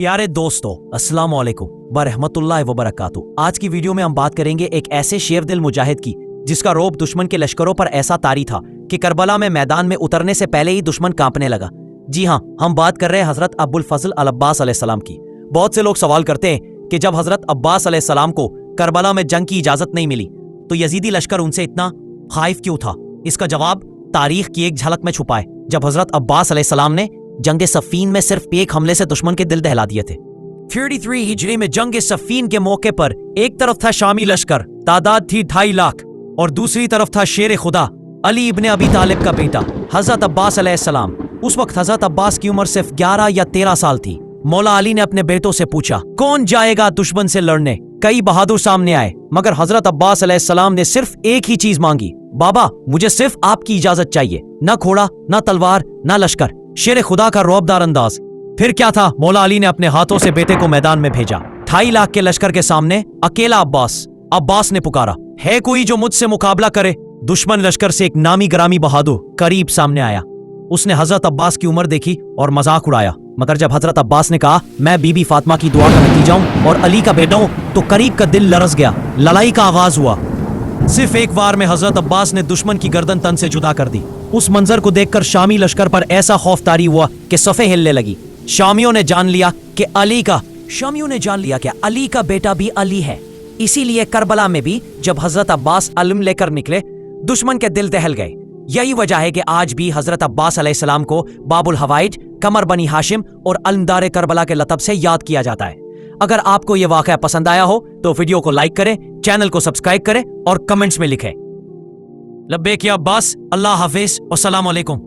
प्यारे दोस्तों, अस्सलाम वालेकुम बरहमतुल्लाहि व बरकातुहू। आज की वीडियो में हम बात करेंगे एक ऐसे शेर दिल मुजाहिद की जिसका रौब दुश्मन के लश्करों पर ऐसा तारी था कि करबला में मैदान में उतरने से पहले ही दुश्मन कांपने लगा। जी हाँ, हम बात कर रहे हैं हजरत अबुल फजल अल अब्बास अलैहिस्सलाम की। बहुत से लोग सवाल करते हैं कि जब हजरत अब्बास अलैहिस्सलाम को करबला में जंग की इजाजत नहीं मिली तो यजीदी लश्कर उनसे इतना खाइफ क्यों था। इसका जवाब तारीख की एक झलक में छुपा है, जब हजरत अब्बास अलैहिस्सलाम ने जंग सफीन में सिर्फ एक हमले से दुश्मन के दिल दहला दिए थे। 33 हिजरी में जंग सफीन के मौके पर एक तरफ था शामी लश्कर, तादाद थी 2.5 लाख, और दूसरी तरफ था शेर खुदा अली इब्ने अबी तालिब का बेटा हजरत अब्बास अलैहिस्सलाम। उस वक्त हजरत अब्बास की उम्र सिर्फ 11 या 13 साल थी। मौला अली ने अपने बेटों से पूछा, कौन जाएगा दुश्मन से लड़ने। कई बहादुर सामने आए, मगर हजरत अब्बास अलैहिस्सलाम ने सिर्फ एक ही चीज मांगी, बाबा मुझे सिर्फ आपकी इजाजत चाहिए, ना घोड़ा, ना तलवार, ना लश्कर, शेर खुदा का रौबदार अंदाज। फिर क्या था, मौला अली ने अपने हाथों से बेटे को मैदान में भेजा। 2.5 लाख के लश्कर के सामने अकेला अब्बास ने पुकारा, है कोई जो मुझसे मुकाबला करे। दुश्मन लश्कर से एक नामी ग्रामी बहादुर करीब सामने आया। उसने हजरत अब्बास की उम्र देखी और मजाक उड़ाया, मगर जब हजरत अब्बास ने कहा मैं बीबी फातिमा की दुआ का नतीजा हूं और अली का बेटा हूं, तो करीब का दिल लरस गया। लड़ाई का आगाज हुआ। सिर्फ एक वार में हजरत अब्बास ने दुश्मन की गर्दन तन से जुदा कर दी। उस मंजर को देखकर शामी लश्कर पर ऐसा खौफ तारी हुआ कि सफ़े हिलने लगी। शामियों ने जान लिया कि अली का बेटा भी अली है। इसीलिए करबला में भी जब हजरत अब्बास अलम लेकर निकले, दुश्मन के दिल दहल गए। यही वजह है कि आज भी हजरत अब्बास अलैहिस्सलाम को बाबुल हवाइज, कमर बनी हाशिम और अलमदार करबला के लक़ब से याद किया जाता है। अगर आपको यह वाक़या पसंद आया हो तो वीडियो को लाइक करें, चैनल को सब्सक्राइब करें और कमेंट्स में लिखें लब्बैक या अब्बास, अल्लाह हाफिज, अस्सलाम वालेकुम।